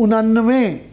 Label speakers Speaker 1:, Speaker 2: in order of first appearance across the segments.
Speaker 1: 99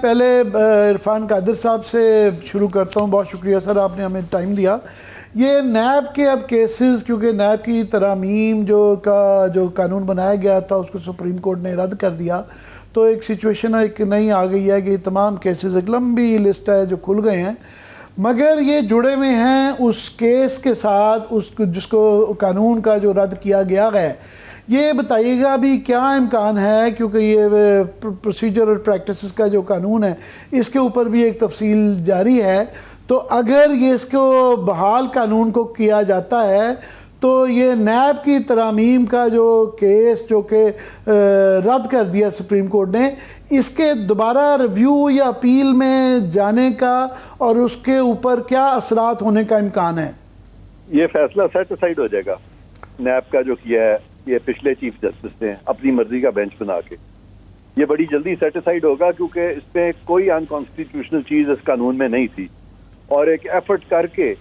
Speaker 1: پہلے عرفان قادر صاحب سے شروع کرتا ہوں. بہت شکریہ سر، آپ نے ہمیں ٹائم دیا. یہ نیب کے اب کیسز، کیونکہ نیب کی ترامیم جو قانون بنایا گیا تھا اس کو سپریم کورٹ نے رد کر دیا، تو ایک سچویشن ایک نئی آ گئی ہے کہ یہ تمام کیسز، ایک لمبی لسٹ ہے جو کھل گئے ہیں، مگر یہ جڑے ہوئے ہیں اس کیس کے ساتھ جس کو قانون کا جو رد کیا گیا ہے. یہ بتائیے گا ابھی کیا امکان ہے، کیونکہ یہ پروسیجر اور پریکٹسز کا جو قانون ہے اس کے اوپر بھی ایک تفصیل جاری ہے، تو اگر یہ اس کو بحال قانون کو کیا جاتا ہے تو یہ نیب کی ترامیم کا جو کیس جو کہ رد کر دیا سپریم کورٹ نے، اس کے دوبارہ ریویو یا اپیل میں جانے کا اور اس کے اوپر کیا اثرات ہونے کا امکان ہے؟
Speaker 2: یہ فیصلہ سیٹ اسائڈ ہو جائے گا. نیب کا جو کیا ہے یہ پچھلے چیف جسٹس نے اپنی مرضی کا بینچ بنا کے، یہ بڑی جلدی سیٹ اسائڈ ہوگا، کیونکہ اس میں کوئی انکانسٹیٹیوشنل چیز اس قانون میں نہیں تھی، اور ایک ایفرٹ کر کے،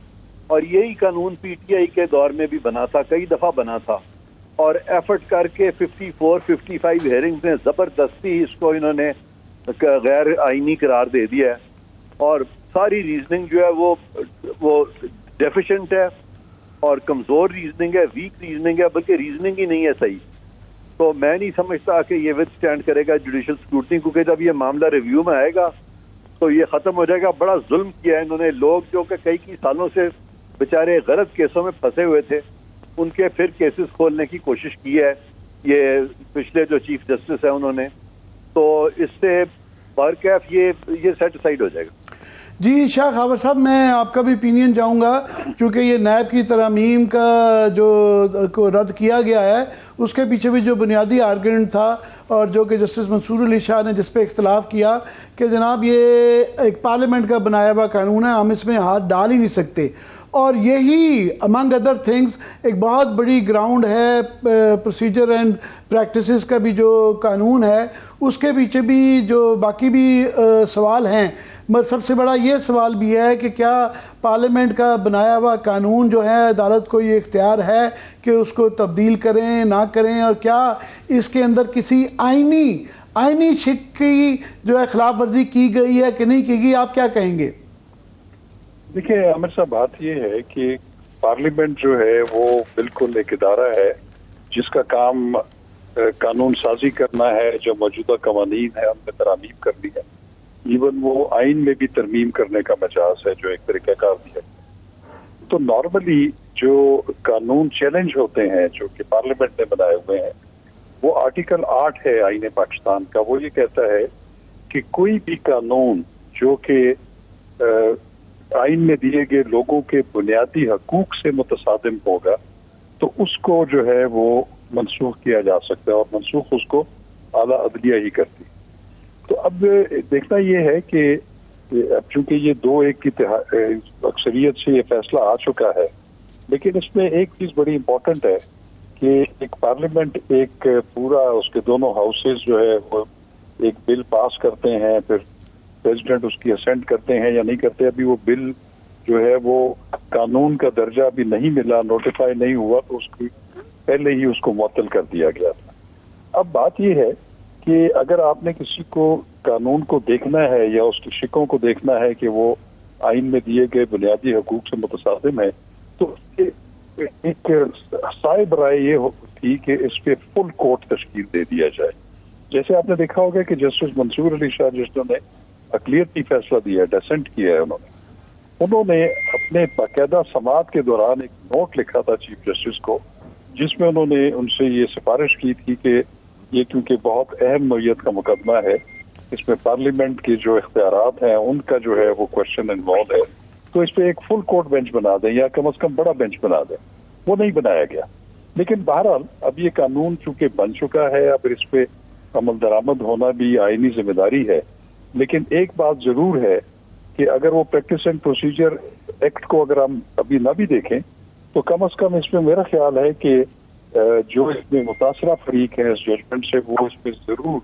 Speaker 2: اور یہی قانون پی ٹی آئی کے دور میں بھی بنا تھا، کئی دفعہ بنا تھا، اور ایفرٹ کر کے 54-55 ہیئرنگز میں زبردستی اس کو انہوں نے غیر آئینی قرار دے دیا ہے، اور ساری ریزننگ جو ہے وہ ڈیفیشنٹ ہے اور کمزور ریزننگ ہے، ویک ریزننگ ہے، بلکہ ریزننگ ہی نہیں ہے صحیح. تو میں نہیں سمجھتا کہ یہ ود اسٹینڈ کرے گا جوڈیشل اسکروٹنی، کیونکہ جب یہ معاملہ ریویو میں آئے گا تو یہ ختم ہو جائے گا. بڑا ظلم کیا ہے انہوں نے، لوگ جو کہ کئی سالوں سے بیچارے غلط کیسوں میں پھنسے ہوئے تھے، ان کے پھر کیسز کھولنے کی کوشش کی ہے یہ پچھلے جو چیف جسٹس ہیں انہوں نے. تو اس سے بہرکیف یہ سیٹ اسائڈ ہو جائے گا.
Speaker 1: جی شاہ خاور صاحب، میں آپ کا بھی opinion چاہوں گا، کیونکہ یہ نیب کی ترامیم کا جو کو رد کیا گیا ہے اس کے پیچھے بھی جو بنیادی آرگومنٹ تھا، اور جو کہ جسٹس منصور علی شاہ نے جس پہ اختلاف کیا کہ جناب یہ ایک پارلیمنٹ کا بنایا ہوا قانون ہے، ہم اس میں ہاتھ ڈال ہی نہیں سکتے، اور یہی امنگ ادر تھنگز ایک بہت بڑی گراؤنڈ ہے پروسیجر اینڈ پریکٹسز کا بھی جو قانون ہے اس کے پیچھے بھی جو باقی بھی سوال ہیں. سب سے بڑا یہ سوال بھی ہے کہ کیا پارلیمنٹ کا بنایا ہوا قانون جو ہے عدالت کو یہ اختیار ہے کہ اس کو تبدیل کریں نہ کریں، اور کیا اس کے اندر کسی آئینی شک کی جو ہے خلاف ورزی کی گئی ہے کہ نہیں کی گئی، آپ کیا کہیں گے؟
Speaker 3: دیکھیں عامر صاحب، بات یہ ہے کہ پارلیمنٹ جو ہے وہ بالکل ایک ادارہ ہے جس کا کام قانون سازی کرنا ہے، جو موجودہ قوانین ہے ان میں ترامیم کرنی ہے، ایون وہ آئین میں بھی ترمیم کرنے کا مجاز ہے جو ایک طریقہ کار بھی ہے. تو نارملی جو قانون چیلنج ہوتے ہیں جو کہ پارلیمنٹ نے بنائے ہوئے ہیں، وہ آرٹیکل 8 ہے آئین پاکستان کا، وہ یہ کہتا ہے کہ کوئی بھی قانون جو کہ آئین میں دیے گئے لوگوں کے بنیادی حقوق سے متصادم ہوگا تو اس کو جو ہے وہ منسوخ کیا جا سکتا ہے، اور منسوخ اس کو اعلیٰ عدلیہ ہی کرتی. تو اب دیکھنا یہ ہے کہ اب چونکہ یہ 2-1 کی اکثریت سے یہ فیصلہ آ چکا ہے، لیکن اس میں ایک چیز بڑی امپورٹنٹ ہے کہ ایک پارلیمنٹ ایک پورا اس کے دونوں ہاؤسز جو ہے وہ ایک بل پاس کرتے ہیں، پھر پریزیڈنٹ اس کی اسینٹ کرتے ہیں یا نہیں کرتے. ابھی وہ بل جو ہے وہ قانون کا درجہ ابھی نہیں ملا، نوٹیفائی نہیں ہوا، تو اس کی پہلے ہی اس کو معطل کر دیا گیا تھا. اب بات یہ ہے کہ اگر آپ نے کسی کو قانون کو دیکھنا ہے یا اس کے شکوں کو دیکھنا ہے کہ وہ آئین میں دیے گئے بنیادی حقوق سے متصادم ہے، تو ایک صائب رائے یہ تھی کہ اس پہ فل کورٹ تشکیل دے دیا جائے. جیسے آپ نے دیکھا ہوگا کہ جسٹس منصور علی شاہ جس نے اقلیتی فیصلہ دیا ہے، ڈیسنٹ کیا ہے، انہوں نے اپنے باقاعدہ سماعت کے دوران ایک نوٹ لکھا تھا چیف جسٹس کو، جس میں انہوں نے ان سے یہ سفارش کی تھی کہ یہ کیونکہ بہت اہم نوعیت کا مقدمہ ہے، اس میں پارلیمنٹ کے جو اختیارات ہیں ان کا جو ہے وہ کوشچن انوالو ہے، تو اس پہ ایک فل کورٹ بینچ بنا دیں یا کم از کم بڑا بینچ بنا دیں. وہ نہیں بنایا گیا. لیکن بہرحال اب یہ قانون چونکہ بن چکا ہے، اب اس پہ عمل درآمد ہونا بھی آئینی ذمہ داری ہے. لیکن ایک بات ضرور ہے کہ اگر وہ پریکٹس اینڈ پروسیجر ایکٹ کو اگر ہم ابھی نہ بھی دیکھیں تو کم از کم اس میں میرا خیال ہے کہ جو اس میں متاثرہ فریق ہیں اس ججمنٹ سے، وہ اس پہ ضرور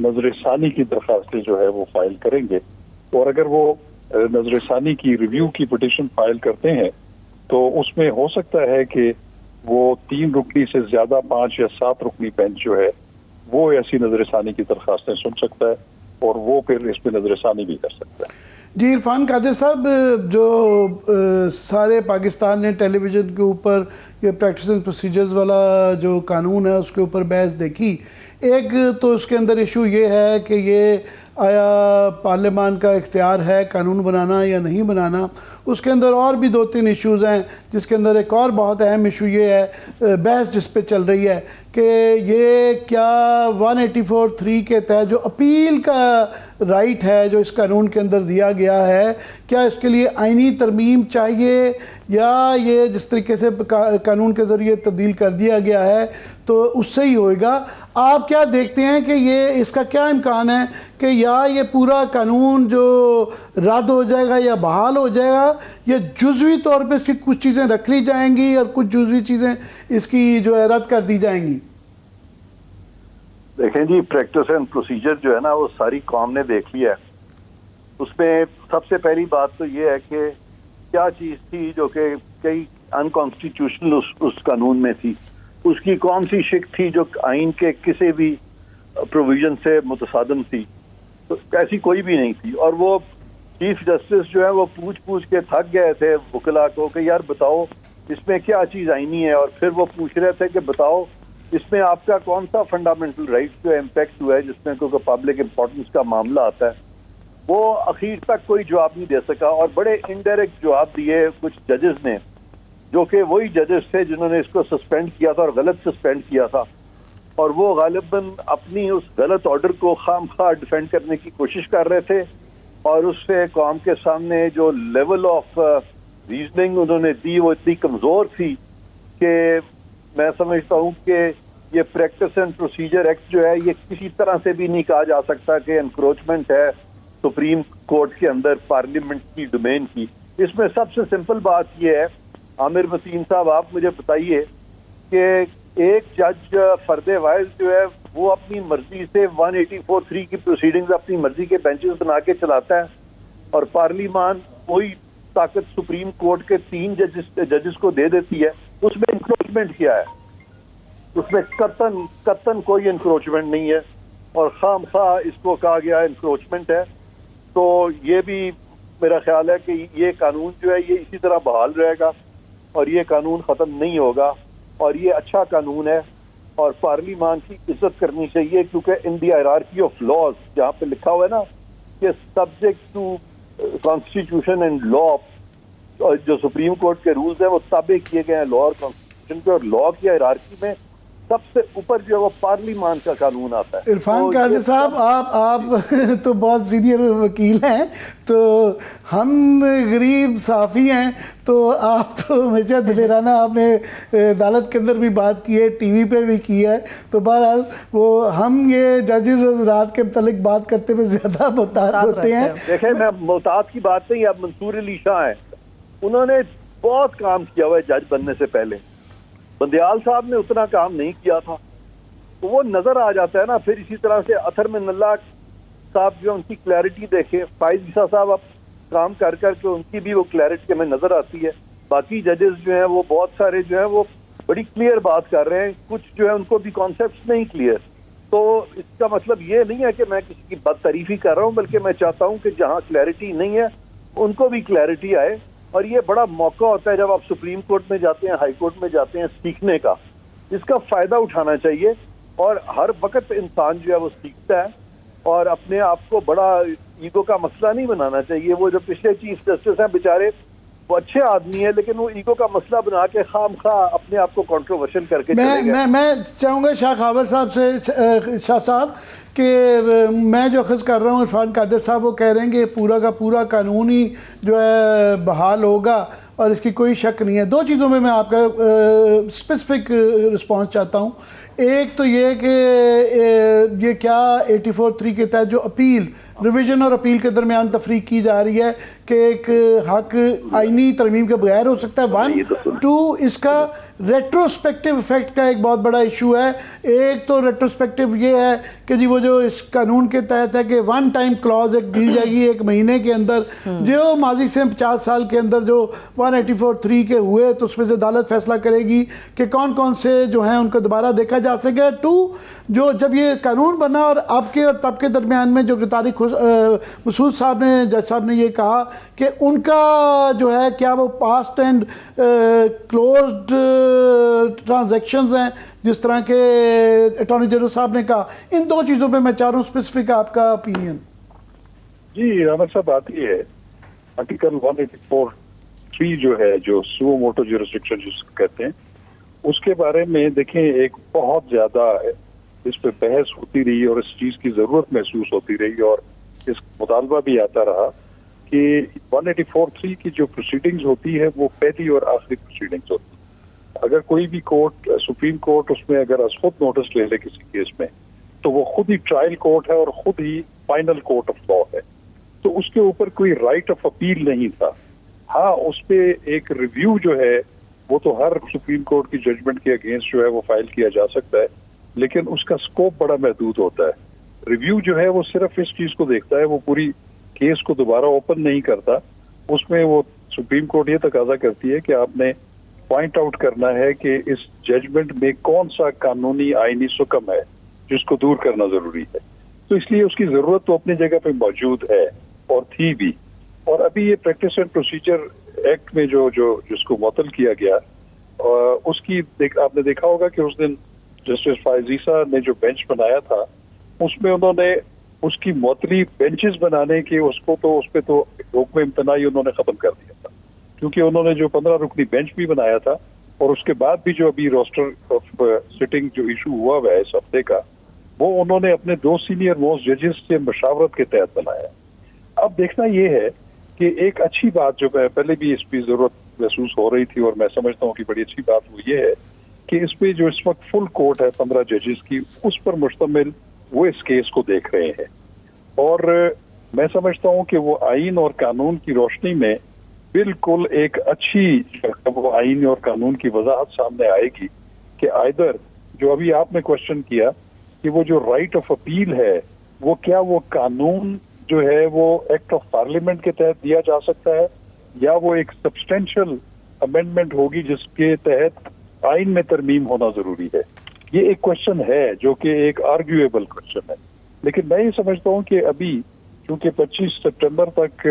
Speaker 3: نظر ثانی کی درخواستیں جو ہے وہ فائل کریں گے. اور اگر وہ نظر ثانی کی ریویو کی پٹیشن فائل کرتے ہیں تو اس میں ہو سکتا ہے کہ وہ 3 رکنی سے زیادہ 5 یا 7 رکنی بینچ جو ہے وہ ایسی نظر ثانی کی درخواستیں سن سکتا ہے. اور وہ پھر اس پہ نظر ثانی بھی کر سکتا ہے.
Speaker 1: جی عرفان قادر صاحب، جو سارے پاکستان نے ٹیلی ویژن کے اوپر یہ پریکٹس اینڈ پروسیجرز والا جو قانون ہے اس کے اوپر بحث دیکھی، ایک تو اس کے اندر ایشو یہ ہے کہ یہ آیا پارلیمان کا اختیار ہے قانون بنانا یا نہیں بنانا. اس کے اندر اور بھی 2-3 ایشوز ہیں، جس کے اندر ایک اور بہت اہم ایشو یہ ہے، بحث جس پہ چل رہی ہے کہ یہ کیا 184(3) کے تحت جو اپیل کا رائٹ ہے جو اس قانون کے اندر دیا گیا ہے، کیا اس کے لیے آئینی ترمیم چاہیے یا یہ جس طریقے سے قانون کے ذریعے تبدیل کر دیا گیا ہے تو اس سے ہی ہوئے گا؟ آپ کیا دیکھتے ہیں کہ یہ اس کا کیا امکان ہے کہ یا یہ پورا قانون جو رد ہو جائے گا یا بحال ہو جائے گا، یا جزوی طور پہ اس کی کچھ چیزیں رکھ لی جائیں گی اور کچھ جزوی چیزیں اس کی جو ہے رد کر دی جائیں گی؟
Speaker 2: دیکھیں جی، پریکٹس اینڈ پروسیجر جو ہے نا وہ ساری قوم نے دیکھ لیا ہے. اس میں سب سے پہلی بات تو یہ ہے کہ کیا چیز تھی جو کہ کئی انکانسٹیٹیوشنل اس قانون میں تھی، اس کی کون سی شک تھی جو آئین کے کسی بھی پروویژن سے متصادم تھی. تو ایسی کوئی بھی نہیں تھی. اور وہ چیف جسٹس جو ہے وہ پوچھ کے تھک گئے تھے وکلا کو کہ یار بتاؤ اس میں کیا چیز آئینی ہے، اور پھر وہ پوچھ رہے تھے کہ بتاؤ اس میں آپ کا کون سا فنڈامنٹل رائٹ جو امپیکٹ ہوا ہے جس میں کوئی پبلک امپورٹنس کا معاملہ آتا ہے. وہ اخیر تک کوئی جواب نہیں دے سکا، اور بڑے انڈائریکٹ جواب دیے کچھ ججز نے، جو کہ وہی ججز تھے جنہوں نے اس کو سسپینڈ کیا تھا اور غلط سسپینڈ کیا تھا. اور وہ غالباً اپنی اس غلط آرڈر کو خام خواہ ڈیفینڈ کرنے کی کوشش کر رہے تھے، اور اس سے قوم کے سامنے جو لیول آف ریزننگ انہوں نے دی وہ اتنی کمزور تھی کہ میں سمجھتا ہوں کہ یہ پریکٹس اینڈ پروسیجر ایکٹ جو ہے یہ کسی طرح سے بھی نہیں کہا جا سکتا کہ انکروچمنٹ ہے سپریم کورٹ کے اندر پارلیمنٹ کی ڈومین کی. اس میں سب سے سمپل بات یہ ہے، عامر متین صاحب آپ مجھے بتائیے کہ ایک جج فرد واحد جو ہے وہ اپنی مرضی سے 184(3) کی پروسیڈنگز اپنی مرضی کے بینچز بنا کے چلاتا ہے، اور پارلیمان کوئی طاقت سپریم کورٹ کے 3 ججز کو دے دیتی ہے. اس میں انکروچمنٹ کیا ہے؟ اس میں قطعاً کوئی انکروچمنٹ نہیں ہے، اور خام خواہ اس کو کہا گیا انکروچمنٹ ہے. تو یہ بھی میرا خیال ہے کہ یہ قانون جو ہے یہ اسی طرح بحال رہے گا اور یہ قانون ختم نہیں ہوگا، اور یہ اچھا قانون ہے اور پارلیمان کی عزت کرنی چاہیے، کیونکہ ان دی ہائرارکی آف لاز جہاں پہ لکھا ہوا ہے نا کہ سبجیکٹ ٹو کانسٹیٹیوشن اینڈ لا، جو سپریم کورٹ کے رولز ہیں وہ تابع کیے گئے ہیں لا اور کانسٹیٹیوشن کے، اور لا کی ہائرارکی میں سب سے اوپر جو ہے وہ پارلیمان کا قانون آتا ہے.
Speaker 1: عرفان قادر صاحب، آپ تو بہت سینئر وکیل ہیں، تو ہم غریب صحافی ہیں، تو آپ تو ہمیشہ دلیرانہ آپ نے عدالت کے اندر بھی بات کی ہے، ٹی وی پہ بھی کی ہے، تو بہرحال وہ ہم یہ ججز حضرات کے متعلق بات کرتے ہوئے زیادہ محتاط ہوتے ہیں.
Speaker 2: دیکھیں میں محتاط کی بات نہیں، اب منصور علی شاہ ہیں، انہوں نے بہت کام کیا ہوا ہے جج بننے سے پہلے. بندیال صاحب نے اتنا کام نہیں کیا تھا، تو وہ نظر آ جاتا ہے نا. پھر اسی طرح سے اطہر من اللہ صاحب جو ان کی کلیئرٹی دیکھے، فائز عیسیٰ صاحب اب کام کر کے ان کی بھی وہ کلیئرٹی ہمیں نظر آتی ہے. باقی ججز جو ہیں وہ بہت سارے جو ہیں وہ بڑی کلیئر بات کر رہے ہیں، کچھ جو ہے ان کو بھی کانسیپٹس نہیں کلیئر. تو اس کا مطلب یہ نہیں ہے کہ میں کسی کی بد تعریفی کر رہا ہوں، بلکہ میں چاہتا ہوں کہ جہاں کلیئرٹی نہیں ہے ان کو بھی کلیئرٹی آئے. اور یہ بڑا موقع ہوتا ہے جب آپ سپریم کورٹ میں جاتے ہیں، ہائی کورٹ میں جاتے ہیں، سیکھنے کا. اس کا فائدہ اٹھانا چاہیے، اور ہر وقت انسان جو ہے وہ سیکھتا ہے، اور اپنے آپ کو بڑا ایگو کا مسئلہ نہیں بنانا چاہیے. وہ جو پچھلے چیف جسٹس ہیں بیچارے، وہ اچھے آدمی ہیں لیکن وہ ایگو کا مسئلہ بنا کے خام خواہ اپنے آپ کو کنٹروورشل کر کے چلے گئے.
Speaker 1: میں چاہوں گا شاہ خاور صاحب سے، شاہ صاحب، کہ میں جو اخذ کر رہا ہوں عرفان قادر صاحب وہ کہہ رہے ہیں کہ پورا کا پورا قانون ہی جو ہے بحال ہوگا اور اس کی کوئی شک نہیں ہے. 2 چیزوں میں آپ کا اسپیسیفک رسپانس چاہتا ہوں. ایک تو یہ کہ یہ کیا 84(3) کے تحت جو اپیل، ریویژن اور اپیل کے درمیان تفریق کی جا رہی ہے کہ ایک حق آئینی آئینی ترمیم کے بغیر ہو سکتا ہے. 1 2 اس کا ریٹروسپیکٹو افیکٹ کا ایک بہت بڑا ایشو ہے. ایک تو ریٹروسپیکٹو یہ ہے کہ جی وہ جو اس قانون کے تحت ہے کہ 1 ٹائم کلوز ایک دی جائے گی 1 مہینے کے اندر, جو ماضی سے 50 سال کے اندر جو 184(3) کے ہوئے تو اس میں سے عدالت فیصلہ کرے گی کہ کون کون سے جو ہیں ان کو دوبارہ دیکھا جا سکے. 2 جو جب یہ قانون بنا اور اب کے اور تب کے درمیان میں جو طارق مسعود صاحب نے جج صاحب نے یہ کہا کہ ان کا جو ہے کیا وہ پاسٹ اینڈ کلوزڈ ٹرانزیکشنز ہیں جس طرح کے اٹارنی جنرل صاحب نے کہا. ان 2 چیزوں پہ میں چاہ رہا ہوں اسپیسیفک آپ کا اوپینین.
Speaker 3: جی عامر صاحب بات یہ ہے آرٹیکل 184(3) جو ہے جو سو موٹو جورسڈکشن جس کو کہتے ہیں اس کے بارے میں دیکھیں ایک بہت زیادہ اس پہ بحث ہوتی رہی اور اس چیز کی ضرورت محسوس ہوتی رہی اور اس مطالبہ بھی آتا رہا کہ 184(3) کی جو پروسیڈنگز ہوتی ہے وہ پہلی اور آخری پروسیڈنگز ہوتی ہے. اگر کوئی بھی کورٹ سپریم کورٹ اس میں اگر از خود نوٹس لے لے کسی کیس میں تو وہ خود ہی ٹرائل کورٹ ہے اور خود ہی فائنل کورٹ آف لا ہے, تو اس کے اوپر کوئی رائٹ آف اپیل نہیں تھا. ہاں اس پہ ایک ریویو جو ہے وہ تو ہر سپریم کورٹ کی ججمنٹ کے اگینسٹ جو ہے وہ فائل کیا جا سکتا ہے, لیکن اس کا سکوپ بڑا محدود ہوتا ہے. ریویو جو ہے وہ صرف اس چیز کو دیکھتا ہے, وہ پوری کیس کو دوبارہ اوپن نہیں کرتا. اس میں وہ سپریم کورٹ یہ تقاضا کرتی ہے کہ آپ نے پوائنٹ آؤٹ کرنا ہے کہ اس ججمنٹ میں کون سا قانونی آئینی سکم ہے جس کو دور کرنا ضروری ہے. تو اس لیے اس کی ضرورت تو اپنی جگہ پہ موجود ہے اور تھی بھی. اور ابھی یہ پریکٹس اینڈ پروسیجر ایکٹ میں جو جس کو معطل کیا گیا اس کی آپ نے دیکھا ہوگا کہ اس دن جسٹس فائز عیسیٰ نے جو بینچ بنایا تھا اس میں انہوں نے اس کی معطلی بینچز بنانے کے اس پہ تو حکم امتناعی انہوں نے ختم کر دیا تھا, کیونکہ انہوں نے جو 15 رکنی بینچ بھی بنایا تھا اور اس کے بعد بھی جو ابھی روسٹر آف سٹنگ جو ایشو ہوا ہے اس ہفتے کا وہ انہوں نے اپنے 2 سینئر موسٹ ججز سے مشاورت کے تحت بنایا. اب دیکھنا یہ ہے کہ ایک اچھی بات جو پہلے بھی اس کی ضرورت محسوس ہو رہی تھی اور میں سمجھتا ہوں کہ بڑی اچھی بات وہ یہ ہے کہ اس پہ جو اس وقت فل کورٹ ہے 15 ججز کی اس پر مشتمل وہ اس کیس کو دیکھ رہے ہیں. اور میں سمجھتا ہوں کہ وہ آئین اور قانون کی روشنی میں بالکل ایک اچھی وہ آئین اور قانون کی وضاحت سامنے آئے گی کہ آئدر جو ابھی آپ نے کوشچن کیا کہ وہ جو رائٹ آف اپیل ہے وہ کیا وہ قانون جو ہے وہ ایکٹ آف پارلیمنٹ کے تحت دیا جا سکتا ہے یا وہ ایک سبسٹینشل امینڈمنٹ ہوگی جس کے تحت آئین میں ترمیم ہونا ضروری ہے. یہ ایک کوشچن ہے جو کہ ایک آرگیویبل کوشچن ہے, لیکن میں یہ سمجھتا ہوں کہ ابھی چونکہ 25 سپٹمبر تک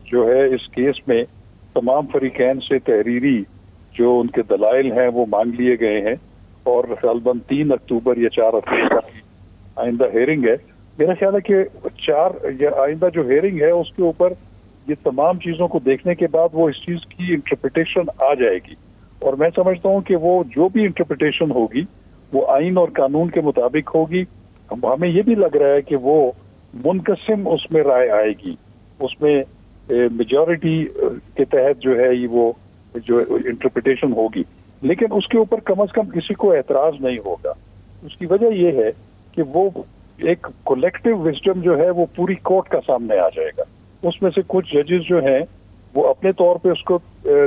Speaker 3: جو ہے اس کیس میں تمام فریقین سے تحریری جو ان کے دلائل ہیں وہ مانگ لیے گئے ہیں اور غالباً 3 اکتوبر یا 4 اکتوبر کی آئندہ ہیئرنگ ہے. میرا خیال ہے کہ 4 یا آئندہ جو ہیئرنگ ہے اس کے اوپر یہ تمام چیزوں کو دیکھنے کے بعد وہ اس چیز کی انٹرپریٹیشن آ جائے گی اور میں سمجھتا ہوں کہ وہ جو بھی انٹرپریٹیشن ہوگی وہ آئین اور قانون کے مطابق ہوگی. ہمیں یہ بھی لگ رہا ہے کہ وہ منقسم اس میں رائے آئے گی, اس میں میجورٹی کے تحت جو ہے یہ وہ جو انٹرپریٹیشن ہوگی, لیکن اس کے اوپر کم از کم کسی کو اعتراض نہیں ہوگا. اس کی وجہ یہ ہے کہ وہ ایک کولیکٹیو وزڈم جو ہے وہ پوری کورٹ کا سامنے آ جائے گا. اس میں سے کچھ ججز جو ہیں وہ اپنے طور پہ اس کو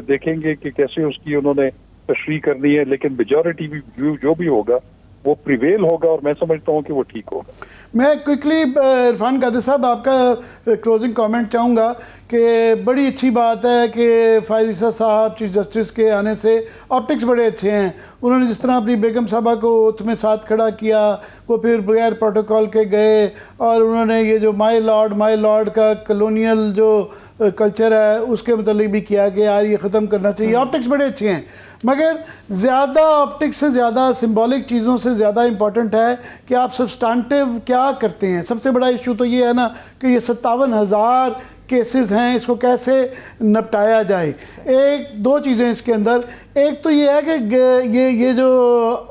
Speaker 3: دیکھیں گے کہ کیسے اس کی انہوں نے تشریح کرنی ہے, لیکن میجورٹی بھی جو بھی ہوگا وہ پریویل ہوگا اور میں سمجھتا ہوں کہ وہ ٹھیک ہوگا.
Speaker 1: میں کوئکلی عرفان قادری صاحب آپ کا کلوزنگ کامنٹ چاہوں گا کہ بڑی اچھی بات ہے کہ فائز عیسیٰ صاحب چیف جسٹس کے آنے سے آپٹکس بڑے اچھے ہیں. انہوں نے جس طرح اپنی بیگم صاحبہ کو اوتھ میں ساتھ کھڑا کیا, وہ پھر بغیر پروٹوکول کے گئے اور انہوں نے یہ جو مائی لارڈ کا کلونیل جو کلچر ہے اس کے متعلق بھی کیا کہ یار یہ ختم کرنا چاہیے. آپٹکس بڑے اچھے ہیں, مگر زیادہ آپٹکس سے زیادہ سمبولک چیزوں سے زیادہ امپورٹنٹ ہے کہ آپ سبسٹانٹیو کیا کرتے ہیں. سب سے بڑا ایشو تو یہ ہے نا کہ یہ 57,000 کیسز ہیں, اس کو کیسے نپٹایا جائے. 2 چیزیں اس کے اندر, ایک تو یہ ہے کہ یہ جو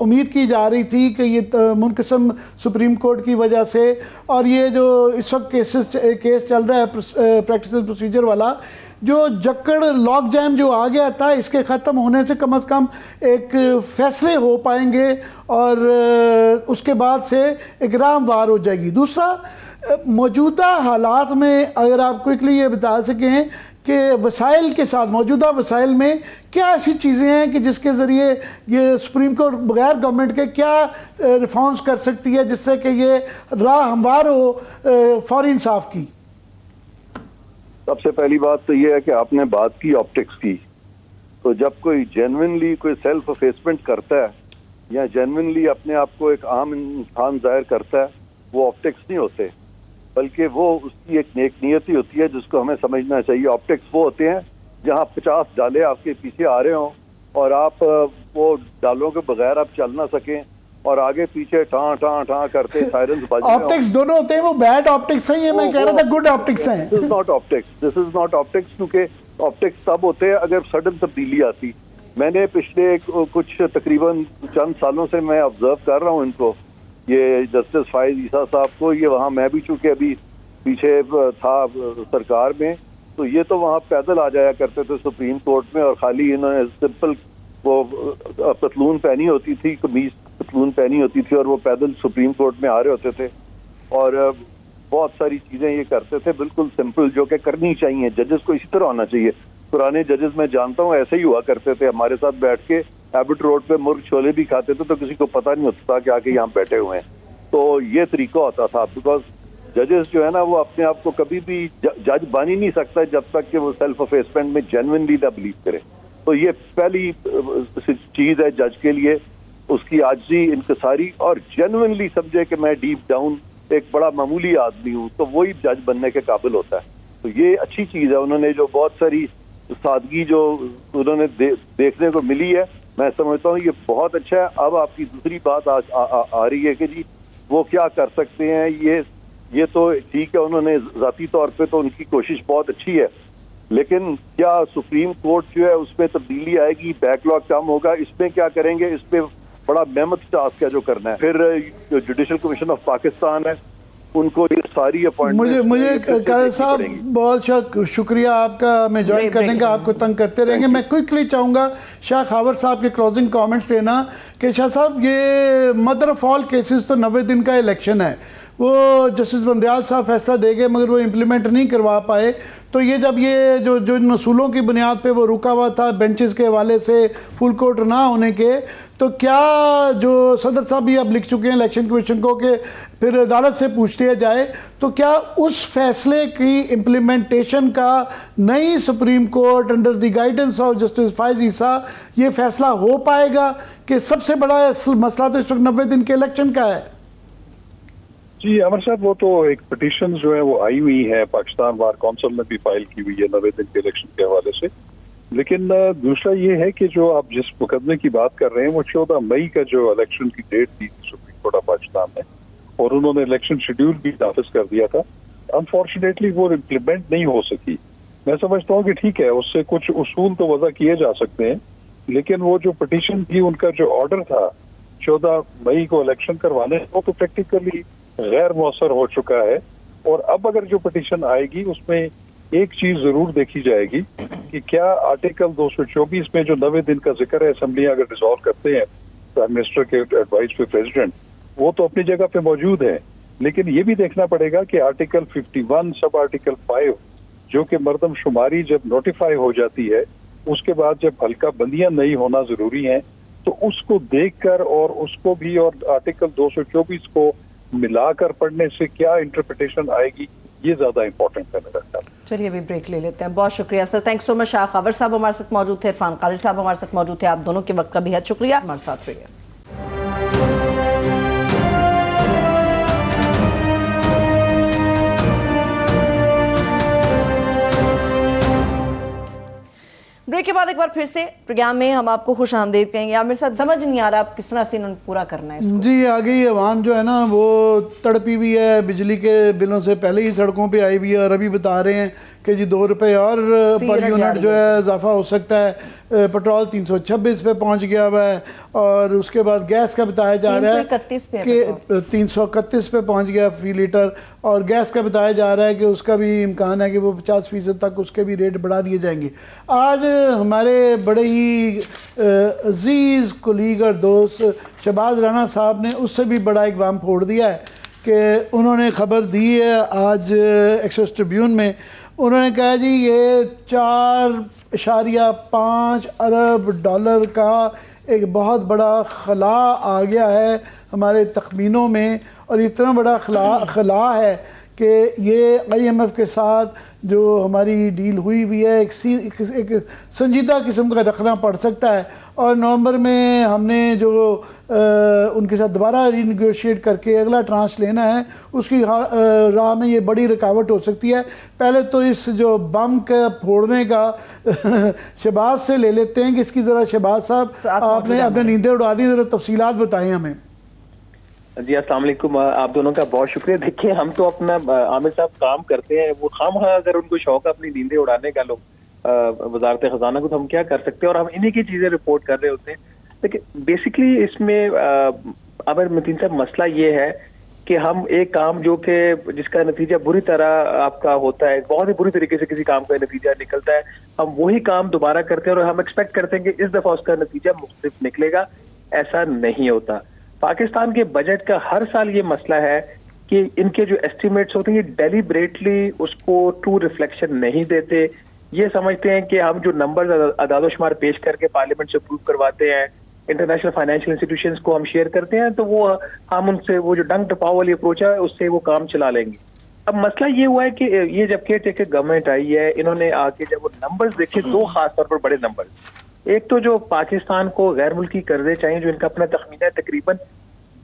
Speaker 1: امید کی جا رہی تھی کہ یہ منقسم سپریم کورٹ کی وجہ سے اور یہ جو اس وقت کیس چل رہا ہے پریکٹس اینڈ پروسیجر والا, جو جکڑ لاک جیم جو آ گیا تھا اس کے ختم ہونے سے کم از کم ایک فیصلے ہو پائیں گے اور اس کے بعد سے ایک راہ ہموار ہو جائے گی. دوسرا, موجودہ حالات میں اگر آپ کوئکلی بیسکلی یہ بتا سکیں کہ وسائل کے ساتھ موجودہ وسائل میں کیا ایسی چیزیں ہیں کہ جس کے ذریعے یہ سپریم کورٹ بغیر گورنمنٹ کے کیا ریفارمز کر سکتی ہے جس سے کہ یہ راہ ہموار ہو فوری انصاف کی؟
Speaker 2: سب سے پہلی بات تو یہ ہے کہ آپ نے بات کی آپٹکس کی، تو جب کوئی جینوئنلی کوئی سیلف افیسمنٹ کرتا ہے یا جینوئنلی اپنے آپ کو ایک عام انسان ظاہر کرتا ہے، وہ آپٹکس نہیں ہوتے، بلکہ وہ اس کی ایک نیک نیتی ہوتی ہے جس کو ہمیں سمجھنا چاہیے۔ آپٹکس وہ ہوتے ہیں جہاں 50 ڈالے آپ کے پیچھے آ رہے ہوں اور آپ وہ ڈالوں کے بغیر آپ چل نہ سکیں اور آگے پیچھے ٹاں ٹاں ٹاں کرتے سائرنز بج رہے ہوں۔
Speaker 1: آپٹکس دونوں ہوتے ہیں، وہ بیڈ آپٹکس ہیں، یہ میں کہہ رہا تھا گڈ آپٹکس ہیں۔
Speaker 2: دس از ناٹ آپٹکس کیونکہ آپٹکس تب ہوتے ہیں اگر سڈن تبدیلی آتی۔ میں نے پچھلے کچھ تقریباً چند سالوں سے میں آبزرو کر رہا ہوں ان کو، یہ جسٹس فائز عیسیٰ صاحب کو، یہ وہاں میں بھی چونکہ ابھی پیچھے تھا سرکار میں، تو یہ تو وہاں پیدل آ جایا کرتے تھے سپریم کورٹ میں، اور خالی انہوں نے سمپل وہ پتلون پہنی ہوتی تھی، قمیض پتلون پہنی ہوتی تھی، اور وہ پیدل سپریم کورٹ میں آ رہے ہوتے تھے اور بہت ساری چیزیں یہ کرتے تھے بالکل سمپل، جو کہ کرنی چاہیے، ججز کو اسی طرح ہونا چاہیے۔ پرانے ججز میں جانتا ہوں ایسے ہی ہوا کرتے تھے، ہمارے ساتھ بیٹھ کے ایبٹ روڈ پہ مرغ چھولے بھی کھاتے تھے تو کسی کو پتہ نہیں ہوتا تھا کہ آگے یہاں بیٹھے ہوئے ہیں۔ تو یہ طریقہ ہوتا تھا، بیکاز ججز جو ہے نا وہ اپنے آپ کو کبھی بھی جج بن ہی نہیں سکتا جب تک کہ وہ سیلف افیسمنٹ میں جینوئنلی نہ بلیو کرے۔ تو یہ پہلی چیز ہے جج کے لیے، اس کی عاجزی، انکساری، اور جینوئنلی سمجھے کہ میں ڈیپ ڈاؤن ایک بڑا معمولی آدمی ہوں، تو وہی جج بننے کے قابل ہوتا ہے۔ تو یہ اچھی چیز ہے، انہوں نے جو بہت ساری سادگی جو انہوں نے دیکھنے کو ملی ہے، میں سمجھتا ہوں یہ بہت اچھا ہے۔ اب آپ کی دوسری بات آ رہی ہے کہ جی وہ کیا کر سکتے ہیں، یہ تو ٹھیک ہے، انہوں نے ذاتی طور پہ تو ان کی کوشش بہت اچھی ہے، لیکن کیا سپریم کورٹ جو ہے اس میں تبدیلی آئے گی، بیک لاگ کم ہوگا، اس میں کیا کریں گے، اس پہ بڑا میمت ٹاسک ہے جو کرنا ہے۔ پھر جو جوڈیشل کمیشن آف پاکستان ہے، ان کو یہ ساری اپوائنٹمنٹ
Speaker 1: مجھے قادر صاحب بہت شکریہ آپ کا، ہمیں جوائن کرنے کا، آپ کو تنگ کرتے رہیں گے۔ میں کوئکلی چاہوں گا شاہ خاور صاحب کے کلوزنگ کامنٹس دینا کہ شاہ صاحب یہ مدر آف آل کیسز تو 90 دن کا الیکشن ہے، وہ جسٹس بندیال صاحب فیصلہ دے گئے مگر وہ امپلیمنٹ نہیں کروا پائے، تو یہ جب یہ جو اصولوں کی بنیاد پہ وہ رکا ہوا تھا بینچز کے حوالے سے فل کورٹ نہ ہونے کے، تو کیا جو صدر صاحب بھی اب لکھ چکے ہیں الیکشن کمیشن کو کہ پھر عدالت سے پوچھ لیا جائے، تو کیا اس فیصلے کی امپلیمنٹیشن کا نئی supreme court under the guidance of justice فائز عیسیٰ یہ فیصلہ ہو پائے گا کہ سب سے بڑا مسئلہ تو اس وقت 90 دن کے الیکشن کا ہے؟
Speaker 3: جی عمر صاحب، وہ تو ایک پٹیشن جو ہے وہ آئی ہوئی ہے، پاکستان بار کونسل میں بھی فائل کی ہوئی ہے 90 دن کے الیکشن کے حوالے سے، لیکن دوسرا یہ ہے کہ جو آپ جس مقدمے کی بات کر رہے ہیں وہ 14 مئی کا جو الیکشن کی ڈیٹ تھی سپریم کورٹ آف پاکستان میں، اور انہوں نے الیکشن شیڈیول بھی نافذ کر دیا تھا، انفارچونیٹلی وہ امپلیمنٹ نہیں ہو سکی۔ میں سمجھتا ہوں کہ ٹھیک ہے، اس سے کچھ اصول تو وضع کیے جا سکتے ہیں، لیکن وہ جو پٹیشن تھی، ان کا جو آرڈر تھا 14 مئی کو الیکشن کروانے، وہ تو پریکٹیکلی غیر مؤثر ہو چکا ہے۔ اور اب اگر جو پٹیشن آئے گی اس میں ایک چیز ضرور دیکھی جائے گی کہ کیا آرٹیکل 224 میں جو 90 دن کا ذکر ہے، اسمبلیاں اگر ڈیزالو کرتے ہیں پرائم منسٹر کے ایڈوائز پہ پریزیڈنٹ، وہ تو اپنی جگہ پہ موجود ہے، لیکن یہ بھی دیکھنا پڑے گا کہ آرٹیکل 51 سب آرٹیکل 5 جو کہ مردم شماری جب نوٹیفائی ہو جاتی ہے، اس کے بعد جب حلقہ بندیاں نہیں ہونا ضروری ہیں، تو اس کو دیکھ کر اور اس کو بھی اور آرٹیکل 224 کو ملا کر پڑھنے سے کیا انٹرپریٹیشن آئے گی، یہ زیادہ امپورٹنٹ ہے میرا خیال۔
Speaker 4: چلیے ابھی بریک لے لیتے ہیں۔ بہت شکریہ سر، تھینک سو مچ۔ شاہ خاور صاحب ہمارے ساتھ موجود تھے، عرفان قادری صاحب ہمارے ساتھ موجود تھے، آپ دونوں کے وقت کا بھی ہے شکریہ، ہمارے ساتھ رہیے۔ بریک کے بعد ایک بار پھر سے پروگرام میں ہم آپ کو خوش آمدید کہیں گے۔ عامر صاحب، سمجھ نہیں آ رہا آپ کس طرح سے انہوں نے پورا کرنا ہے اس کو؟
Speaker 1: جی آگے یہ عوام جو ہے نا وہ تڑپی بھی ہے، بجلی کے بلوں سے پہلے ہی سڑکوں پہ آئی بھی ہے، اور ابھی بتا رہے ہیں کہ جی 2 روپے اور پر یونٹ جو ہے اضافہ ہو سکتا ہے۔ پٹرول 326 پہ پہنچ گیا ہوا ہے، اور اس کے بعد گیس کا بتایا جا رہا ہے کہ 331 پہ پہنچ گیا فی لیٹر، اور گیس کا بتایا جا رہا ہے کہ اس کا بھی امکان ہے کہ وہ 50% تک اس کے بھی ریٹ بڑھا دیے جائیں گے۔ آج ہمارے بڑے ہی عزیز کولیگ اور دوست شہباز رانا صاحب نے اس سے بھی بڑا ایک بام پھوڑ دیا ہے کہ انہوں نے خبر دی ہے آج ایکسپریس ٹریبیون میں، انہوں نے کہا جی یہ 4.5 ارب ڈالر کا ایک بہت بڑا خلا آ گیا ہے ہمارے تخمینوں میں، اور اتنا بڑا خلا ہے کہ یہ آئی ایم ایف کے ساتھ جو ہماری ڈیل ہوئی ہے ایک سنجیدہ قسم کا رکھنا پڑ سکتا ہے، اور نومبر میں ہم نے جو ان کے ساتھ دوبارہ ری نیگوشیٹ کر کے اگلا ٹرانش لینا ہے، اس کی راہ میں یہ بڑی رکاوٹ ہو سکتی ہے۔ پہلے تو اس جو بم کا پھوڑنے کا شہباز سے لے لیتے ہیں کہ اس کی ذرا شہباز صاحب آپ نے اپنے نیندیں اڑا دی، ذرا تفصیلات بتائیں ہمیں۔
Speaker 5: جی السلام علیکم، آپ دونوں کا بہت شکریہ۔ دیکھیے ہم تو اپنا عامر صاحب کام کرتے ہیں، وہ خواہ اگر ان کو شوق ہے اپنی نیندیں اڑانے کا لوگ وزارت خزانہ کو، تو ہم کیا کر سکتے ہیں، اور ہم انہی کی چیزیں رپورٹ کر رہے ہوتے ہیں۔ لیکن بیسکلی اس میں عامر متین صاحب مسئلہ یہ ہے کہ ہم ایک کام جو کہ جس کا نتیجہ بری طرح آپ کا ہوتا ہے، بہت ہی بری طریقے سے کسی کام کا نتیجہ نکلتا ہے، ہم وہی کام دوبارہ کرتے ہیں اور ہم ایکسپیکٹ کرتے ہیں کہ اس دفعہ اس کا نتیجہ مختلف نکلے گا۔ ایسا نہیں ہوتا۔ پاکستان کے بجٹ کا ہر سال یہ مسئلہ ہے کہ ان کے جو ایسٹیمیٹس ہوتے ہیں یہ ڈیلیبریٹلی اس کو ٹرو ریفلیکشن نہیں دیتے۔ یہ سمجھتے ہیں کہ ہم جو نمبرز اعداد و شمار پیش کر کے پارلیمنٹ سے اپروو کرواتے ہیں، انٹرنیشنل فائنینشیل انسٹیٹیوشنز کو ہم شیئر کرتے ہیں، تو وہ ہم ان سے وہ جو ڈنگ ٹپاؤ والی اپروچ ہے اس سے وہ کام چلا لیں گے۔ اب مسئلہ یہ ہوا ہے کہ یہ جب کیئر ٹیکر گورنمنٹ آئی ہے، انہوں نے آ کے جب وہ نمبرز دیکھے، دو خاص طور پر بڑے نمبرز، ایک تو جو پاکستان کو غیر ملکی قرضے چاہیے جو ان کا اپنا تخمینہ تقریباً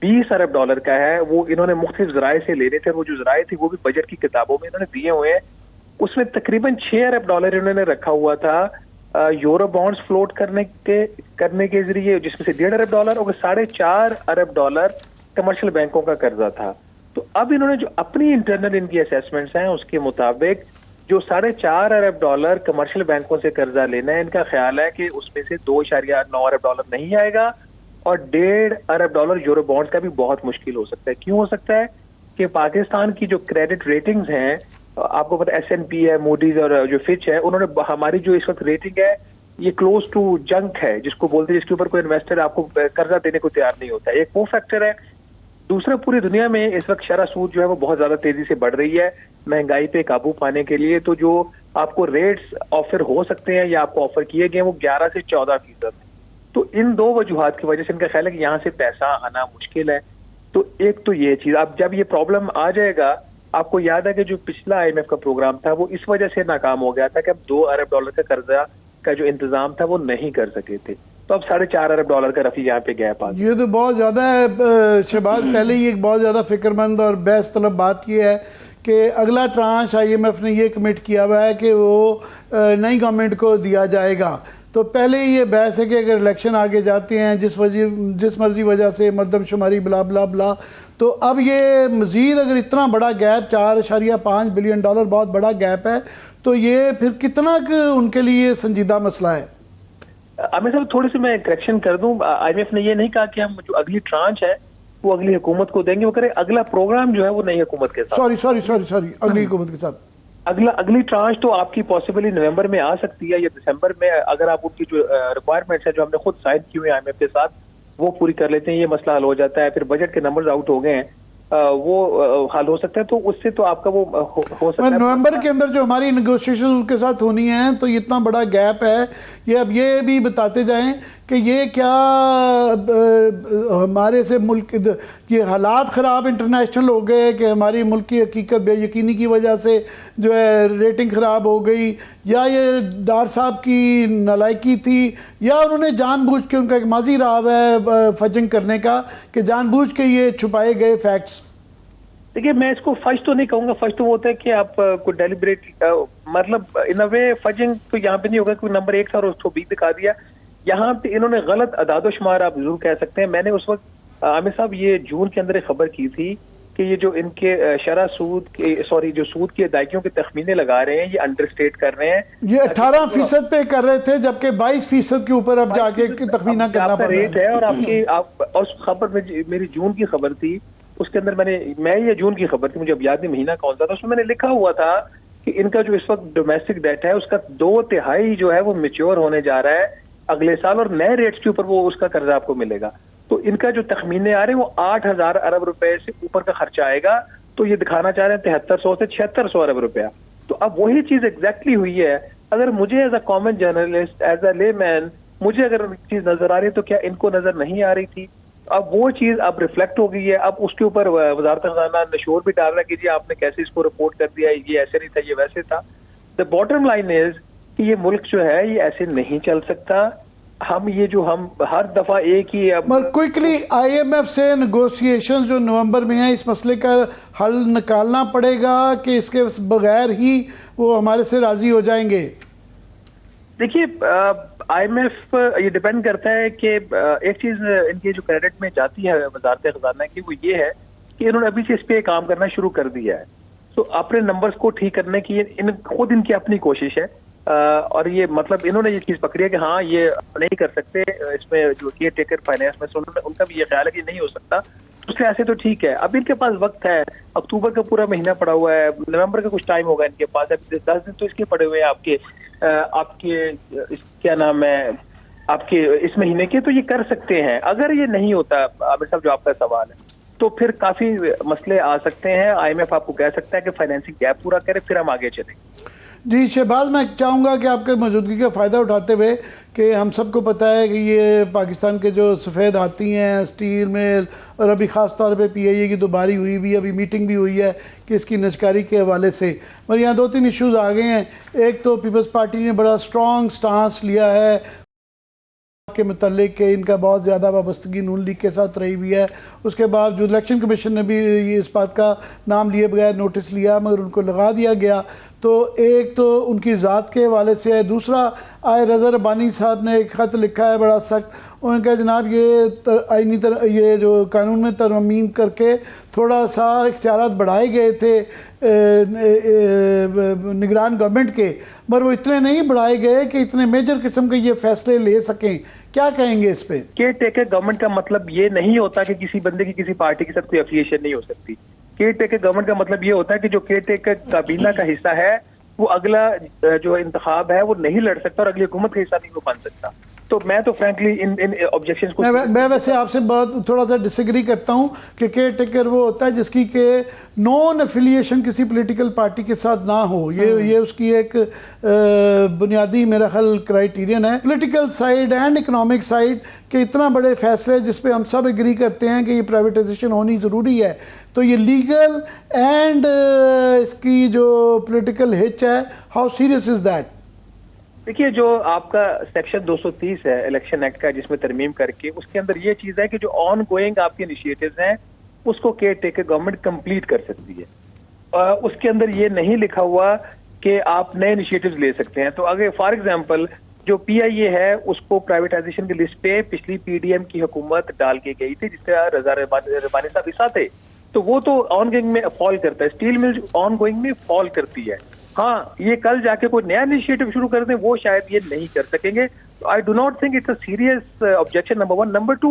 Speaker 5: 20 ارب ڈالر کا ہے، وہ انہوں نے مختلف ذرائع سے لینے تھے، وہ جو ذرائع تھے وہ بھی بجٹ کی کتابوں میں انہوں نے دیے ہوئے ہیں۔ اس میں تقریباً 6 ارب ڈالر انہوں نے رکھا ہوا تھا یورو بانڈز فلوٹ کرنے کے ذریعے، جس میں سے 1.5 ارب ڈالر اور 4.5 ارب ڈالر کمرشل بینکوں کا قرضہ تھا۔ تو اب انہوں نے جو اپنی انٹرنل ان کی اسیسمنٹس ہیں اس کے مطابق جو 4.5 ارب ڈالر کمرشل بینکوں سے قرضہ لینا ہے، ان کا خیال ہے کہ اس میں سے 2.9 ارب ڈالر نہیں آئے گا، اور 1.5 ارب ڈالر یورو بانڈ کا بھی بہت مشکل ہو سکتا ہے۔ کیوں ہو سکتا ہے کہ پاکستان کی جو کریڈٹ ریٹنگز ہیں، آپ کو پتہ S&P ہے، موڈیز اور جو فچ ہے، انہوں نے ہماری جو اس وقت ریٹنگ ہے یہ کلوز ٹو جنک ہے، جس کو بولتے ہیں، جس کے اوپر کوئی انویسٹر آپ کو قرضہ دینے کو تیار نہیں ہوتا۔ ایک وہ فیکٹر ہے۔ دوسرا، پوری دنیا میں اس وقت شرح سود جو ہے وہ بہت زیادہ تیزی سے بڑھ رہی ہے مہنگائی پہ قابو پانے کے لیے، تو جو آپ کو ریٹس آفر ہو سکتے ہیں یا آپ کو آفر کیے گئے وہ 11 سے 14%۔ تو ان دو وجوہات کی وجہ سے ان کا خیال ہے کہ یہاں سے پیسہ آنا مشکل ہے۔ تو ایک تو یہ چیز، اب جب یہ پرابلم آ جائے گا، آپ کو یاد ہے کہ جو پچھلا IMF کا پروگرام تھا وہ اس وجہ سے ناکام ہو گیا تھا کہ اب 2 ارب ڈالر کا قرضہ کا جو انتظام تھا وہ نہیں کر سکے تھے، تو اب 4.5 ارب ڈالر کا رفیع یہاں پہ گیپ آ گیا۔
Speaker 1: یہ تو بہت زیادہ ہے شہباز، پہلے ہی ایک بہت زیادہ فکر مند اور بحث طلب بات یہ ہے کہ اگلا ٹرانش IMF نے یہ کمٹ کیا ہوا ہے کہ وہ نئی گورنمنٹ کو دیا جائے گا۔ تو پہلے یہ بحث ہے کہ اگر الیکشن آگے جاتے ہیں جس مرضی وجہ سے، مردم شماری بلا بلا بلا، تو اب یہ مزید اگر اتنا بڑا گیپ 4.5 بلین ڈالر بہت بڑا گیپ ہے، تو یہ پھر کتنا ان کے لیے سنجیدہ مسئلہ ہے؟
Speaker 5: عامر صاحب تھوڑی سی میں کریکشن کر دوں، IMF نے یہ نہیں کہا کہ ہم جو اگلی ٹرانچ ہے وہ اگلی حکومت کو دیں گے، وہ کرے اگلا پروگرام جو ہے وہ نئی حکومت کے ساتھ،
Speaker 1: سوری اگلی حکومت کے ساتھ
Speaker 5: اگلی ٹرانچ تو آپ کی پاسبلی نومبر میں آ سکتی ہے یا دسمبر میں، اگر آپ ان کی جو ریکوائرمنٹس ہیں جو ہم نے خود سائن کی ہوئی ہیں IMF کے ساتھ وہ پوری کر لیتے ہیں، یہ مسئلہ حل ہو جاتا ہے۔ پھر بجٹ کے نمبرز آؤٹ ہو گئے ہیں، وہ حل ہو سکتا ہے، تو اس سے تو آپ کا وہ ہو سکتا ہے
Speaker 1: نومبر کے اندر جو ہماری نیگوشیشن ان کے ساتھ ہونی ہے، تو اتنا بڑا گیپ ہے۔ یہ اب یہ بھی بتاتے جائیں کہ یہ کیا ہمارے سے ملک یہ حالات خراب انٹرنیشنل ہو گئے کہ ہماری ملک کی حقیقت بے یقینی کی وجہ سے جو ہے ریٹنگ خراب ہو گئی، یا یہ ڈار صاحب کی نالائکی تھی، یا انہوں نے جان بوجھ کے، ان کا ایک ماضی رہا ہے فجنگ کرنے کا، کہ جان بوجھ کے یہ چھپائے گئے فیکٹس؟
Speaker 5: دیکھیے میں اس کو فج تو نہیں کہوں گا، فج تو وہ ہوتا ہے کہ آپ کو ڈیلیبریٹ، مطلب ان اے وے فجنگ تو یہاں پہ نہیں ہوگا کہ نمبر 1 تھا اور اس کو 20 دکھا دیا، یہاں پہ انہوں نے غلط اعداد و شمار آپ ضرور کہہ سکتے ہیں۔ میں نے اس وقت عامر صاحب یہ جون کے اندر ایک خبر کی تھی کہ یہ جو ان کے شرح سود کے جو سود کی ادائیگیوں کے تخمینے لگا رہے ہیں یہ انڈر اسٹیٹ کر رہے ہیں،
Speaker 1: یہ 18% پہ کر رہے تھے جبکہ 22% کے اوپر اب جا کے تخمینہ کرنا پڑ رہا ہے۔
Speaker 5: ریٹ ہے، اور آپ کی اس خبر میں میری جون کی خبر تھی، اس کے اندر میں یہ جون کی خبر تھی، مجھے اب یاد نہیں مہینہ کون سا تھا، اس میں نے لکھا ہوا تھا کہ ان کا جو اس وقت ڈومیسٹک ڈیٹ ہے اس کا 2/3 جو ہے وہ میچور ہونے جا رہا ہے اگلے سال، اور نئے ریٹس کے اوپر وہ اس کا قرضہ آپ کو ملے گا۔ تو ان کا جو تخمینے آ رہے ہیں وہ 8,000 ارب روپے سے اوپر کا خرچہ آئے گا، تو یہ دکھانا چاہ رہے ہیں 7300 سے 7600 ارب روپیہ۔ تو اب وہی چیز ایگزیکٹلی ہوئی ہے. اگر مجھے as a common journalist, as a لے مین, مجھے اگر چیز نظر آ رہی ہے تو کیا ان کو نظر نہیں آ رہی تھی؟ اب وہ چیز اب ریفلیکٹ ہو گئی ہے. اب اس کے اوپر وزارت خزانہ نشور بھی ڈال رہا ہے کہ جی آپ نے کیسے اس کو رپورٹ کر دیا, یہ ایسے نہیں تھا, یہ ویسے تھا. دا باٹم لائن از کہ یہ ملک جو ہے یہ ایسے نہیں چل سکتا. ہم ہر دفعہ ایک ہی
Speaker 1: کوئکلی آئی ایم ایف سے نیگوسیشن جو نومبر میں ہیں اس مسئلے کا حل نکالنا پڑے گا کہ اس کے بغیر ہی وہ ہمارے سے راضی ہو جائیں گے؟
Speaker 5: دیکھیے آئی ایم ایف یہ ڈیپینڈ کرتا ہے کہ ایک چیز ان کی جو کریڈٹ میں جاتی ہے وزارت خزانہ کی وہ یہ ہے کہ انہوں نے ابھی سے اس پہ کام کرنا شروع کر دیا ہے. تو اپنے نمبرز کو ٹھیک کرنے کی خود ان کی اپنی کوشش ہے, اور یہ مطلب انہوں نے یہ چیز پکڑی ہے کہ ہاں یہ نہیں کر سکتے. اس میں جو کیئر ٹیکر فائنانس میں ان کا بھی یہ خیال ہے کہ نہیں ہو سکتا. اس لحاظ سے تو ٹھیک ہے, اب ان کے پاس وقت ہے. اکتوبر کا پورا مہینہ پڑا ہوا ہے, نومبر کا کچھ ٹائم ہوگا ان کے پاس. اب 10 دن تو اس کے پڑے ہوئے ہیں آپ کے کیا نام ہے آپ کے اس مہینے کے, تو یہ کر سکتے ہیں. اگر یہ نہیں ہوتا عامر صاحب جو آپ کا سوال ہے, تو پھر کافی مسئلے آ سکتے ہیں. آئی ایم ایف آپ کو کہہ سکتا ہے کہ فائنینسنگ گیپ پورا کرے, پھر ہم آگے چلیں.
Speaker 1: جی شہباز, میں چاہوں گا کہ آپ کے موجودگی کا فائدہ اٹھاتے ہوئے کہ ہم سب کو پتہ ہے کہ یہ پاکستان کے جو سفید ہاتھی ہیں اسٹیل مل, اور ابھی خاص طور پہ پی آئی اے کی دوباری ہوئی بھی, ابھی میٹنگ بھی ہوئی ہے کہ اس کی نجکاری کے حوالے سے. اور یہاں 2-3 ایشوز آ گئے ہیں. ایک تو پیپلز پارٹی نے بڑا سٹرونگ سٹانس لیا ہے کے متعلق کہ ان کا بہت زیادہ وابستگی نون لیگ کے ساتھ رہی ہوئی ہے. اس کے بعد جو الیکشن کمیشن نے بھی اس بات کا نام لیے بغیر نوٹس لیا مگر ان کو لگا دیا گیا. تو ایک تو ان کی ذات کے حوالے سے ہے. دوسرا آئے رضا ربانی صاحب نے ایک خط لکھا ہے بڑا سخت. انہوں نے کہا جناب یہ جو قانون میں ترمیم کر کے تھوڑا سا اختیارات بڑھائے گئے تھے نگران گورنمنٹ کے, مگر وہ اتنے نہیں بڑھائے گئے کہ اتنے میجر قسم کے یہ فیصلے لے سکیں. کیا کہیں گے اس پہ؟
Speaker 5: کیئر ٹیکر گورنمنٹ کا مطلب یہ نہیں ہوتا کہ کسی بندے کی کسی پارٹی کے ساتھ کوئی افیلیشن نہیں ہو سکتی. کیئر ٹیکر گورنمنٹ کا مطلب یہ ہوتا ہے کہ جو کیئر ٹیکر کابینہ کا حصہ ہے وہ اگلا جو انتخاب ہے وہ نہیں لڑ سکتا اور اگلی حکومت کا حصہ نہیں وہ بن سکتا. تو میں تو فرینکلی ان آبجیکشنز کو
Speaker 1: میں ویسے آپ سے تھوڑا سا ڈس ایگری کرتا ہوں کہ کیئر ٹیکر وہ ہوتا ہے جس کی کہ نون افیلیشن کسی پولیٹیکل پارٹی کے ساتھ نہ ہو. یہ اس کی ایک بنیادی میرا خیال کرائیٹیرین ہے. Political side and economic side کہ اتنا بڑے فیصلے جس پہ ہم سب ایگری کرتے ہیں کہ یہ پرائیویٹائزیشن ہونی ضروری ہے, تو یہ لیگل اینڈ اس کی جو پولیٹیکل ہچ ہے, ہاؤ سیریس از دیٹ؟
Speaker 5: دیکھیے جو آپ کا سیکشن 230 ہے الیکشن ایکٹ کا جس میں ترمیم کر کے اس کے اندر یہ چیز ہے کہ جو آن گوئنگ آپ کے انیشیٹوز ہیں اس کو کیئر ٹیکر گورنمنٹ کمپلیٹ کر سکتی ہے. اس کے اندر یہ نہیں لکھا ہوا کہ آپ نئے انیشیٹوز لے سکتے ہیں. تو اگر فار ایگزامپل جو پی آئی اے ہے اس کو پرائیویٹائزیشن کی لسٹ پہ پچھلی پی ڈی ایم کی حکومت ڈال کے گئی تھی جس کا رضا ربانی صاحب حصہ تھے, تو وہ تو آن گوئنگ میں فال کرتا ہے. اسٹیل مل آن گوئنگ میں فال کرتی ہے. ہاں یہ کل جا کے کوئی نیا انیشیٹو شروع کر دیں وہ شاید یہ نہیں کر سکیں گے. I do not think it's a serious objection number 1. Number 2,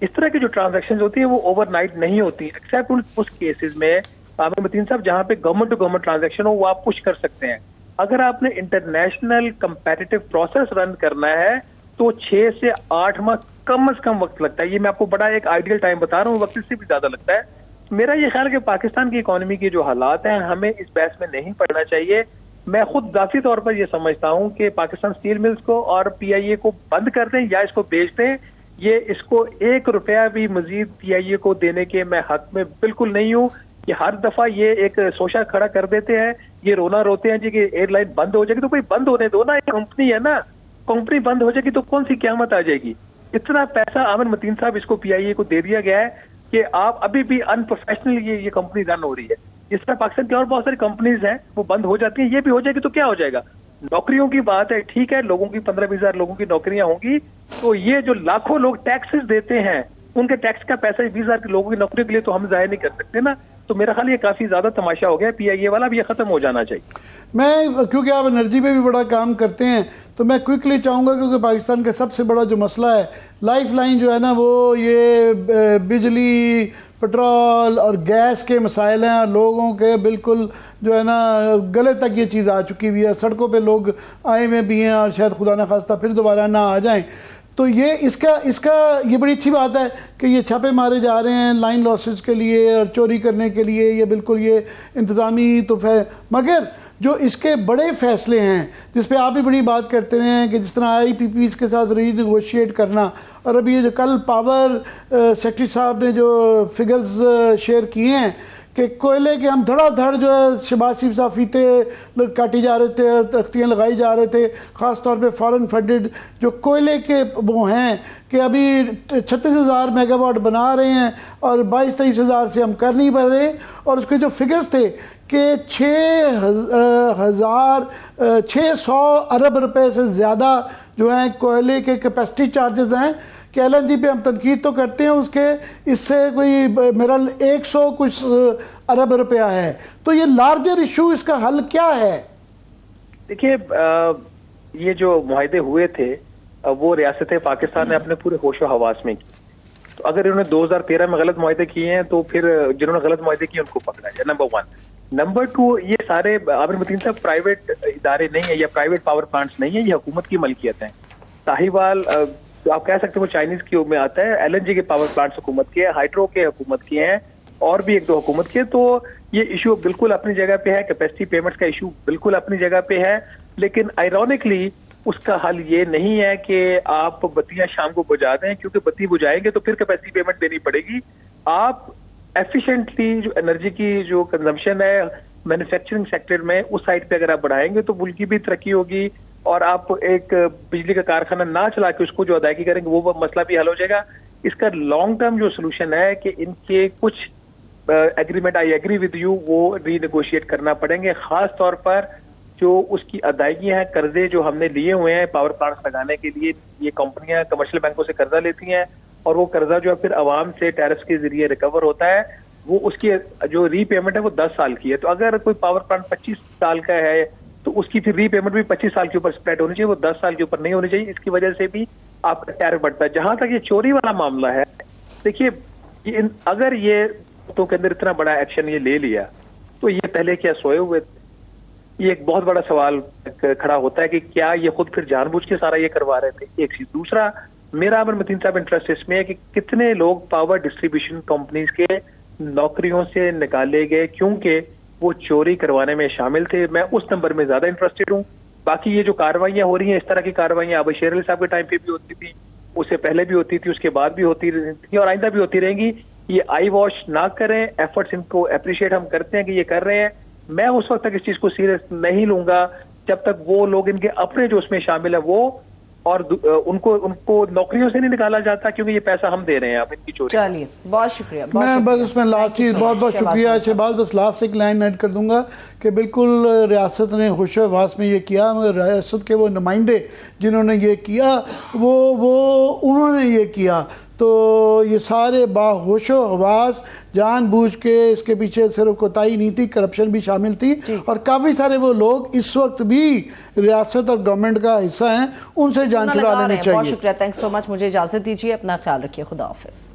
Speaker 5: اس طرح کی جو ٹرانزیکشن ہوتی ہیں وہ اوور نائٹ نہیں ہوتی ایکسیپٹ اس کیسز میں عامر متین صاحب جہاں پہ گورنمنٹ ٹو گورنمنٹ ٹرانزیکشن ہو وہ آپ پش کر سکتے ہیں. اگر آپ نے انٹرنیشنل کمپیٹیٹو پروسیس رن کرنا ہے تو 6 سے 8 ماہ کم از کم وقت لگتا ہے. یہ میں آپ کو بڑا ایک آئیڈیل ٹائم بتا رہا ہوں, وقت اس سے بھی زیادہ لگتا ہے. میرا یہ خیال ہے کہ پاکستان کی اکانومی کی جو حالات ہیں ہمیں اس بحث میں نہیں پڑنا چاہیے. میں خود ذاتی طور پر یہ سمجھتا ہوں کہ پاکستان اسٹیل ملز کو اور پی آئی اے کو بند کر دیں یا اس کو بیچ دیں. یہ اس کو 1 روپیہ بھی مزید پی آئی اے کو دینے کے میں حق میں بالکل نہیں ہوں. یہ ہر دفعہ یہ ایک سوچا کھڑا کر دیتے ہیں, یہ رونا روتے ہیں جی کہ ایئر لائن بند ہو جائے گی. تو کوئی بند ہونے دو نا, ایک کمپنی ہے نا, کمپنی بند ہو جائے گی تو کون سی قیامت آ جائے گی. اتنا پیسہ عامر متین صاحب اس کو پی آئی اے کو دے دیا گیا ہے کہ آپ ابھی بھی ان پروفیشنل یہ کمپنی رن ہو رہی ہے. جس طرح پاکستان کی اور بہت ساری کمپنیز ہیں وہ بند ہو جاتی ہیں, یہ بھی ہو جائے گی تو کیا ہو جائے گا. نوکریوں کی بات ہے, ٹھیک ہے لوگوں کی 15-20 ہزار لوگوں کی نوکریاں ہوں گی, تو یہ جو لاکھوں لوگ ٹیکسز دیتے ہیں ان کے ٹیکس کا پیسہ 20 ہزار لوگوں کی نوکری کے لیے تو ہم ضائع نہیں کر سکتے نا. تو میرا خیال یہ کافی زیادہ تماشا ہو گیا پی آئی اے والا, بھی یہ ختم ہو جانا چاہیے.
Speaker 1: میں کیونکہ آپ انرجی پہ بھی بڑا کام کرتے ہیں تو میں کوئکلی چاہوں گا کیونکہ پاکستان کا سب سے بڑا جو مسئلہ ہے لائف لائن جو ہے نا وہ یہ بجلی پٹرول اور گیس کے مسائل ہیں, اور لوگوں کے بالکل جو ہے نا گلے تک یہ چیز آ چکی ہوئی ہے. سڑکوں پہ لوگ آئے ہوئے بھی ہیں اور شاید خدا نخواستہ پھر دوبارہ نہ آ جائیں. تو یہ اس کا یہ بڑی اچھی بات ہے کہ یہ چھاپے مارے جا رہے ہیں لائن لاسز کے لیے اور چوری کرنے کے لیے، یہ بالکل یہ انتظامی تو مگر جو اس کے بڑے فیصلے ہیں جس پہ آپ بھی بڑی بات کرتے رہے ہیں کہ جس طرح آئی پی پیز کے ساتھ ری نیگوشیٹ کرنا، اور ابھی یہ جو کل پاور سیکٹری صاحب نے جو فگرز شیئر کیے ہیں کہ کوئلے کے ہم دھڑا دھڑ جو ہے شہباز شریف صاحب فیتے کاٹی جا رہے تھے، تختیاں لگائی جا رہے تھے، خاص طور پہ فارن فنڈڈ جو کوئلے کے وہ ہیں کہ ابھی 36,000 میگا واٹ بنا رہے ہیں اور 22-23 سے ہم کر نہیں پا رہے، اور اس کے جو فگرز تھے کہ 600 ارب روپے سے زیادہ جو ہیں کوئلے کے کیپیسٹی چارجز ہیں کہ ایل این جی پہ ہم تنقید تو کرتے ہیں اس کے، اس سے کوئی میرا 100 کچھ ارب روپیہ ہے، تو یہ لارجر ایشو اس کا حل کیا ہے؟
Speaker 5: دیکھیے یہ جو معاہدے ہوئے تھے وہ ریاست پاکستان نے اپنے پورے ہوش و حواس میں کی، تو اگر انہوں نے 2013 میں غلط معاہدے کیے ہیں تو پھر جنہوں نے غلط معاہدے کیے ان کو پکڑا جائے، نمبر 1۔ نمبر 2، یہ سارے عامر متین صاحب پرائیویٹ ادارے نہیں ہیں یا پرائیویٹ پاور پلانٹس نہیں ہیں، یہ حکومت کی ملکیت ہیں۔ ساہیوال آپ کہہ سکتے ہیں وہ چائنیز کی میں آتا ہے، ایل این جی کے پاور پلانٹس حکومت کے ہیں، ہائیڈرو کے حکومت کے ہیں، اور بھی 1-2 حکومت کے، تو یہ ایشو بالکل اپنی جگہ پہ ہے، کیپیسٹی پیمنٹس کا ایشو بالکل اپنی جگہ پہ ہے، لیکن آئرونکلی اس کا حل یہ نہیں ہے کہ آپ بتیاں شام کو بجھا دیں، کیونکہ بتی بجھائیں گے تو پھر کیپیسٹی پیمنٹ دینی پڑے گی۔ آپ ایفیشینٹلی جو انرجی کی جو کنزمپشن ہے مینوفیکچرنگ سیکٹر میں اس سائڈ پہ اگر آپ بڑھائیں گے تو ملک کی بھی ترقی ہوگی، اور آپ ایک بجلی کا کارخانہ نہ چلا کے اس کو جو ادائیگی کریں گے وہ مسئلہ بھی حل ہو جائے گا۔ اس کا لانگ ٹرم جو سولوشن ہے کہ ان کے کچھ agreement, I agree with you, وہ ری نیگوشیٹ کرنا پڑیں گے، خاص طور پر جو اس کی ادائیگیاں ہیں، قرضے جو ہم نے لیے ہوئے ہیں پاور پلانٹس لگانے کے لیے، یہ کمپنیاں کمرشل بینکوں سے قرضہ لیتی ہیں اور وہ قرضہ جو ہے پھر عوام سے ٹیرفس کے ذریعے ریکور ہوتا ہے، وہ اس کی جو ری پیمنٹ ہے وہ 10 سال کی ہے۔ تو اگر کوئی پاور پلانٹ 25 سال کا ہے تو اس کی پھر ری پیمنٹ بھی 25 سال کے اوپر اسپریڈ ہونی چاہیے، وہ 10 سال کے اوپر نہیں ہونی چاہیے، اس کی وجہ سے بھی آپ کا ٹیرف بڑھتا ہے۔ جہاں تک یہ چوری والا معاملہ ہے، دیکھیے اگر یہ تو کے اندر اتنا بڑا ایکشن یہ لے لیا تو یہ پہلے کیا سوئے ہوئے تھے؟ یہ ایک بہت بڑا سوال کھڑا ہوتا ہے کہ کیا یہ خود پھر جان بوجھ کے سارا یہ کروا رہے تھے؟ ایک چیز۔ دوسرا، میرا عامر متین صاحب انٹرسٹ اس میں ہے کہ کتنے لوگ پاور ڈسٹریبیوشن کمپنیز کے نوکریوں سے نکالے گئے کیونکہ وہ چوری کروانے میں شامل تھے، میں اس نمبر میں زیادہ انٹرسٹڈ ہوں۔ باقی یہ جو کاروائیاں ہو رہی ہیں، اس طرح کی کاروائیاں آبا شیر علی صاحب کے ٹائم پہ بھی ہوتی تھی، اس سے پہلے بھی ہوتی تھی، اس کے بعد بھی ہوتی رہی اور آئندہ بھی ہوتی رہیں گی۔ یہ آئی واش نہ کریں، ایفرٹس ان کو اپریشیٹ ہم کرتے ہیں کہ یہ کر رہے ہیں، میں اس وقت تک اس چیز کو سیریس نہیں لوں گا جب تک وہ لوگ ان کے اپنے جو اس میں شامل ہیں وہ اور ان کو نوکریوں سے نہیں نکالا جاتا، کیونکہ یہ پیسہ ہم دے رہے ہیں، آپ ان کی چوری۔
Speaker 4: چلیے بہت شکریہ۔
Speaker 1: میں بس اس میں لاسٹ چیز بہت شکریہ شہباز، بس لاسٹ ایک لائن ایڈ کر دوں گا کہ بالکل ریاست نے ہوش و حواس میں یہ کیا، مگر ریاست کے وہ نمائندے جنہوں نے یہ کیا وہ انہوں نے یہ کیا، تو یہ سارے باہوش و حواس جان بوجھ کے اس کے پیچھے صرف کوتاہی نہیں تھی، کرپشن بھی شامل تھی، اور کافی سارے وہ لوگ اس وقت بھی ریاست اور گورنمنٹ کا حصہ ہیں، ان سے جان چھڑا لینی چاہیے۔
Speaker 4: بہت شکریہ، تھینکس سو مچ۔ مجھے اجازت دیجیے، اپنا خیال رکھیے، خدا حافظ۔